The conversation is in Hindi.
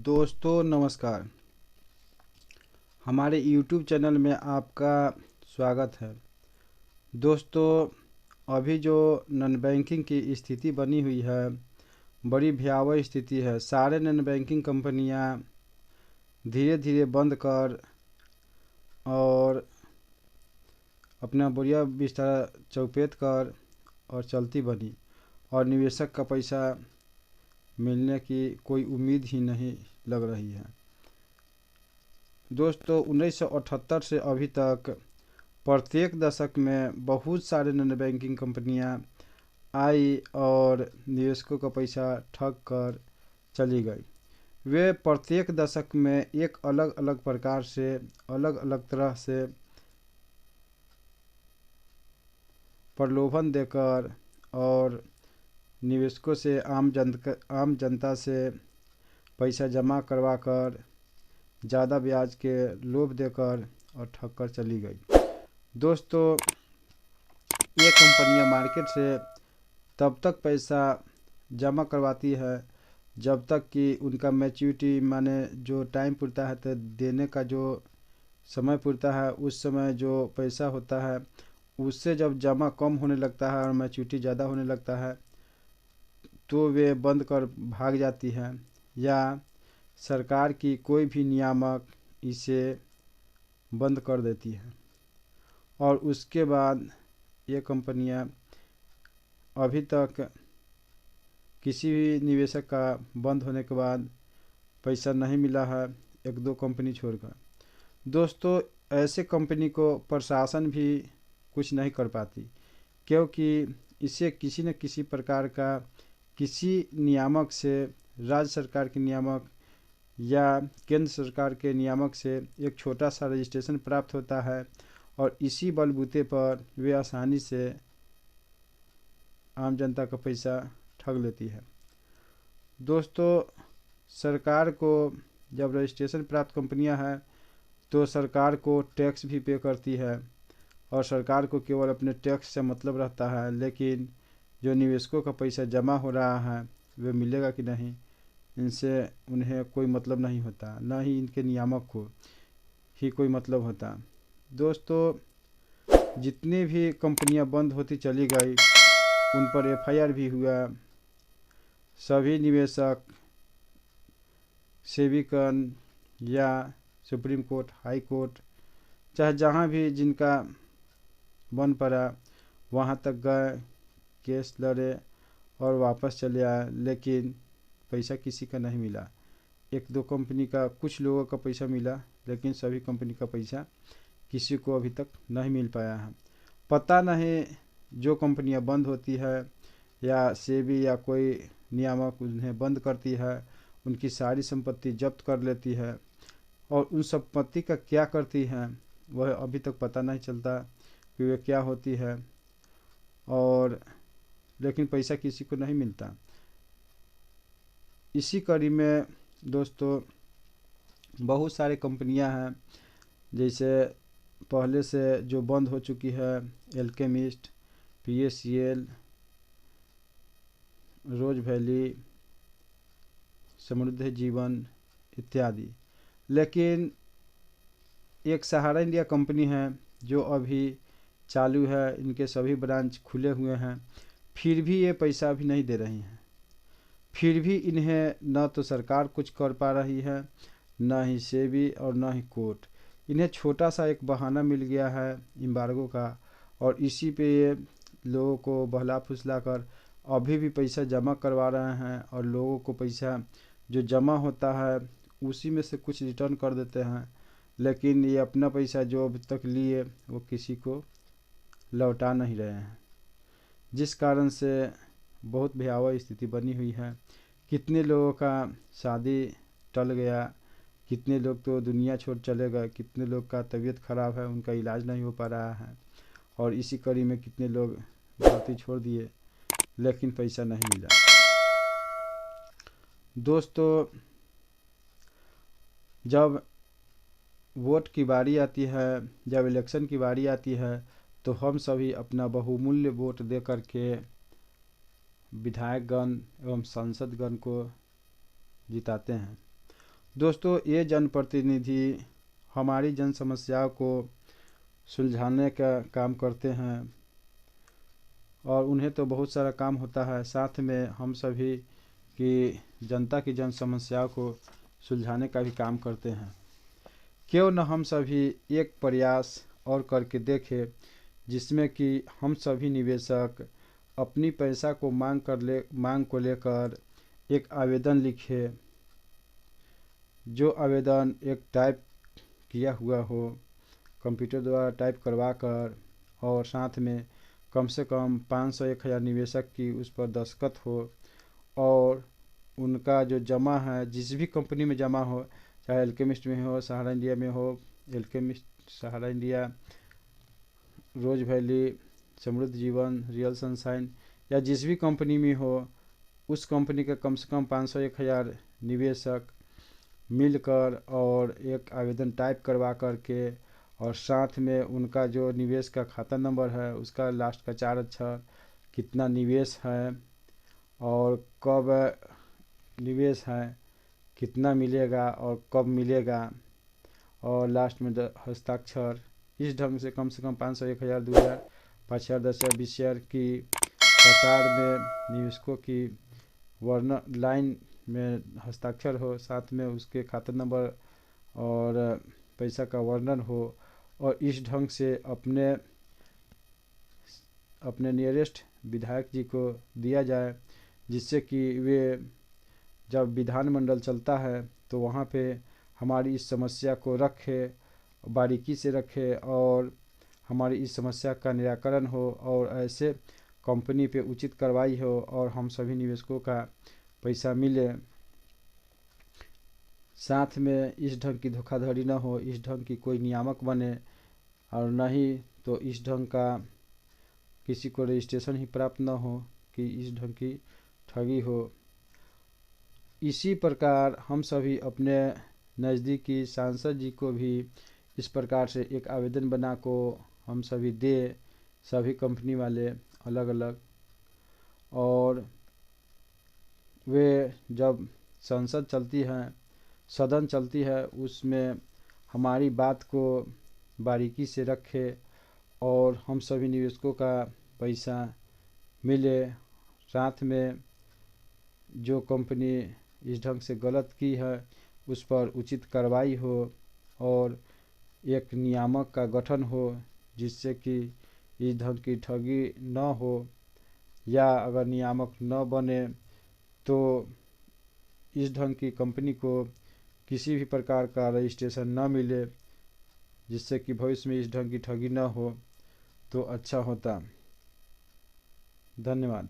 दोस्तों नमस्कार। हमारे YouTube चैनल में आपका स्वागत है। दोस्तों, अभी जो नॉन बैंकिंग की स्थिति बनी हुई है, बड़ी भयावह स्थिति है। सारे नॉन बैंकिंग कंपनियां धीरे धीरे बंद कर और अपना बोरिया बिस्तर चौपेट कर और चलती बनी, और निवेशक का पैसा मिलने की कोई उम्मीद ही नहीं लग रही है। दोस्तों, 1978 से अभी तक प्रत्येक दशक में बहुत सारे नॉन बैंकिंग कंपनियां आई और निवेशकों का पैसा ठग कर चली गई। वे प्रत्येक दशक में एक अलग अलग प्रकार से, अलग अलग तरह से प्रलोभन देकर और निवेशकों से, आम जनता से पैसा जमा करवा कर ज़्यादा ब्याज के लोभ देकर और ठग कर चली गई। दोस्तों, ये कंपनियां मार्केट से तब तक पैसा जमा करवाती है जब तक कि उनका मैच्योरिटी, माने जो टाइम पुरता है तो देने का जो समय पुरता है, उस समय जो पैसा होता है उससे जब जमा कम होने लगता है और मैच्योरिटी ज़्यादा होने लगता है तो वे बंद कर भाग जाती है, या सरकार की कोई भी नियामक इसे बंद कर देती है। और उसके बाद ये कंपनियां अभी तक किसी भी निवेशक का बंद होने के बाद पैसा नहीं मिला है, एक दो कंपनी छोड़कर। दोस्तों, ऐसे कंपनी को प्रशासन भी कुछ नहीं कर पाती, क्योंकि इसे किसी न किसी प्रकार का, किसी नियामक से, राज्य सरकार के नियामक या केंद्र सरकार के नियामक से एक छोटा सा रजिस्ट्रेशन प्राप्त होता है, और इसी बलबूते पर वे आसानी से आम जनता का पैसा ठग लेती है। दोस्तों, सरकार को जब रजिस्ट्रेशन प्राप्त कंपनियां हैं तो सरकार को टैक्स भी पे करती है, और सरकार को केवल अपने टैक्स से मतलब रहता है, लेकिन जो निवेशकों का पैसा जमा हो रहा है वे मिलेगा कि नहीं, इनसे उन्हें कोई मतलब नहीं होता, न ही इनके नियामक को ही कोई मतलब होता। दोस्तों, जितनी भी कंपनियां बंद होती चली गई उन पर एफआईआर भी हुआ। सभी निवेशक सेबीकन या सुप्रीम कोर्ट, हाई कोर्ट, चाहे जहां भी जिनका बन पड़ा वहां तक गए, केस लड़े और वापस चले आए, लेकिन पैसा किसी का नहीं मिला। एक दो कंपनी का, कुछ लोगों का पैसा मिला, लेकिन सभी कंपनी का पैसा किसी को अभी तक नहीं मिल पाया है। पता नहीं जो कंपनियां बंद होती है या सेबी या कोई नियामक उन्हें बंद करती है, उनकी सारी संपत्ति जब्त कर लेती है, और उन संपत्ति का क्या करती हैं वह अभी तक पता नहीं चलता कि वे क्या होती है, और लेकिन पैसा किसी को नहीं मिलता। इसी कड़ी में दोस्तों बहुत सारे कंपनियां हैं, जैसे पहले से जो बंद हो चुकी है, एल्केमिस्ट, पीएससीएल, रोज वैली, समृद्ध जीवन इत्यादि। लेकिन एक सहारा इंडिया कंपनी है जो अभी चालू है, इनके सभी ब्रांच खुले हुए हैं, फिर भी ये पैसा अभी नहीं दे रही हैं। फिर भी इन्हें न तो सरकार कुछ कर पा रही है, न ही सेबी और न ही कोर्ट। इन्हें छोटा सा एक बहाना मिल गया है एम्बार्गो का, और इसी पे ये लोगों को बहला फुसला कर अभी भी पैसा जमा करवा रहे हैं, और लोगों को पैसा जो जमा होता है उसी में से कुछ रिटर्न कर देते हैं, लेकिन ये अपना पैसा जो अभी तक लिए वो किसी को लौटा नहीं रहे हैं, जिस कारण से बहुत भयावह स्थिति बनी हुई है। कितने लोगों का शादी टल गया, कितने लोग तो दुनिया छोड़ चले गए, कितने लोग का तबीयत खराब है, उनका इलाज नहीं हो पा रहा है, और इसी कड़ी में कितने लोग धरती छोड़ दिए, लेकिन पैसा नहीं मिला। दोस्तों, जब वोट की बारी आती है, जब इलेक्शन की बारी आती है, तो हम सभी अपना बहुमूल्य वोट दे करके विधायकगण एवं सांसदगण को जिताते हैं, दोस्तों, ये जनप्रतिनिधि हमारी जन समस्याओं को सुलझाने का काम करते हैं और उन्हें तो बहुत सारा काम होता है, साथ में हम सभी की जनता की जन समस्याओं को सुलझाने का भी काम करते हैं। क्यों न हम सभी एक प्रयास और करके देखें, जिसमें कि हम सभी निवेशक अपनी पैसा को मांग को लेकर एक आवेदन लिखे, जो आवेदन एक टाइप किया हुआ हो, कंप्यूटर द्वारा टाइप करवा कर, और साथ में कम से कम 500-1000 निवेशक की उस पर दस्तखत हो, और उनका जो जमा है जिस भी कंपनी में जमा हो, चाहे एल्केमिस्ट में हो, सहारा इंडिया में हो, एल्केमिस्ट, सहारा इंडिया, रोज वैली, समृद्ध जीवन, रियल सनशाइन, या जिस भी कंपनी में हो, उस कंपनी के कम से कम 500-1000 निवेशक मिलकर और एक आवेदन टाइप करवा करके, और साथ में उनका जो निवेश का खाता नंबर है उसका लास्ट का 4 अक्षर, कितना निवेश है और कब निवेश है, कितना मिलेगा और कब मिलेगा, और लास्ट में हस्ताक्षर, इस ढंग से कम 500, 1000, 2000, 5000, 10000, 20000 की कतार में निवेशकों की वर्ण लाइन में हस्ताक्षर हो, साथ में उसके खाता नंबर और पैसा का वर्णन हो, और इस ढंग से अपने नियरेस्ट विधायक जी को दिया जाए, जिससे कि वे जब विधानमंडल चलता है तो वहाँ पे हमारी इस समस्या को रखे, बारीकी से रखे, और हमारी इस समस्या का निराकरण हो, और ऐसे कंपनी पे उचित कार्रवाई हो, और हम सभी निवेशकों का पैसा मिले। साथ में इस ढंग की धोखाधड़ी न हो, इस ढंग की कोई नियामक बने, और न ही तो इस ढंग का किसी को रजिस्ट्रेशन ही प्राप्त न हो कि इस ढंग की ठगी हो। इसी प्रकार हम सभी अपने नज़दीकी सांसद जी को भी इस प्रकार से एक आवेदन बना को हम सभी दे, सभी कंपनी वाले अलग अलग, और वे जब संसद चलती है, सदन चलती है, उसमें हमारी बात को बारीकी से रखे और हम सभी निवेशकों का पैसा मिले। साथ में जो कंपनी इस ढंग से गलत की है उस पर उचित कार्रवाई हो, और एक नियामक का गठन हो, जिससे कि इस ढंग की ठगी न हो, या अगर नियामक न बने तो इस ढंग की कंपनी को किसी भी प्रकार का रजिस्ट्रेशन न मिले, जिससे कि भविष्य में इस ढंग की ठगी न हो तो अच्छा होता। धन्यवाद।